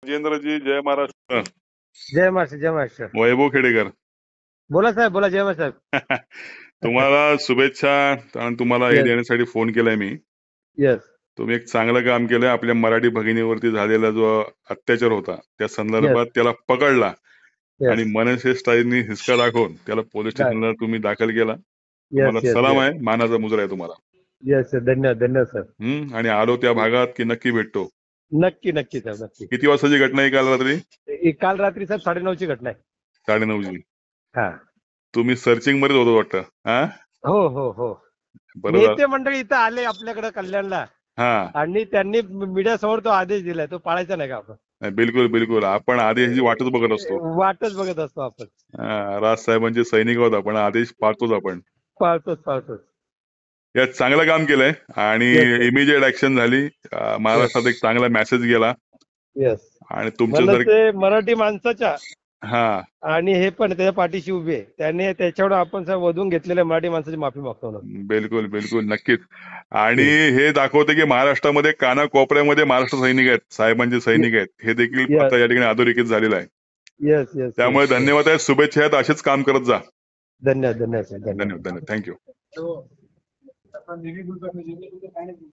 राजेंद्रजी, जय महाराष्ट्र. जय महाराष्ट्र, जय महाराष्ट्र. वैभव खेडेकर. बोला साहेब, बोला. जय महाराष्ट्र साहेब. तुम्हाला शुभेच्छा. आणि तुम्हाला हे येस, देण्यासाठी फोन केलाय मी. येस, तुम्ही एक चांगलं काम केलंय. आपल्या मराठी भगिनीवरती झालेला जो अत्याचार होता त्या येस, संदर्भात त्याला पकडला आणि येस, मनसे स्टाईलनी हिसका दाखवून त्याला पोलीस स्टेशनला तुम्ही दाखल केला. तुम्हाला येस, येस, सलाम येस, आहे, मानाचा मुजरा आहे तुम्हाला. येस. धन्यवाद, धन्यवाद सर. आणि आलो त्या भागात की नक्की भेटतो. नक्की, नक्की साहेब, नक्की. किती वाजताची घटना आहे काल रात्री? काल रात्री साहेब 9:30ची घटना आहे. 9:30ची. हा. तुम्ही सर्चिंग मध्येच होतो वाटतं. हा, हो, हो, हो. बरं झालं. नेते मंडळी इथं आले आपल्याकडे कल्याणला हा, आणि त्यांनी मीडियासमोर तो आदेश दिलाय, तो पाळायचा नाही का आपण? नाही, बिलकुल बिलकुल. आपण आदेशाची वाटच बघत असतो. वाटच बघत असतो आपण. राजसाहेबांचे सैनिक आहोत आपण, आदेश पाळतोच आपण. पाळतोच, पाळतोच. यात चांगलं काम केलंय आणि येस सर. इमिजिएट ऍक्शन झाली. येस, महाराष्ट्रात एक चांगला मेसेज गेला येस. आणि तुमच्यासारखे. मनसे मराठी माणसाच्या हा, आणि हे पण त्याच्या पाठीशी उभे आहे. त्याने त्याच्यावर आपण साहेब वधून घेतलेल्या मराठी माणसाची माफी मागतो ना. बिलकुल बिलकुल, नक्कीच. आणि हे दाखवते की महाराष्ट्रामध्ये कानाकोपऱ्यामध्ये महाराष्ट्र सैनिक आहेत, साहेबांचे सैनिक आहेत. हे देखील येस, आता या ठिकाणी अधोरेखित झालेलं आहे. येस, येस, त्यामुळे येस. धन्यवाद आहे, शुभेच्छा आहेत. असेच काम करत जा. धन्यवाद, धन्यवाद, धन्यवाद धन्यवाद. धन्यवाद, थँक्यू.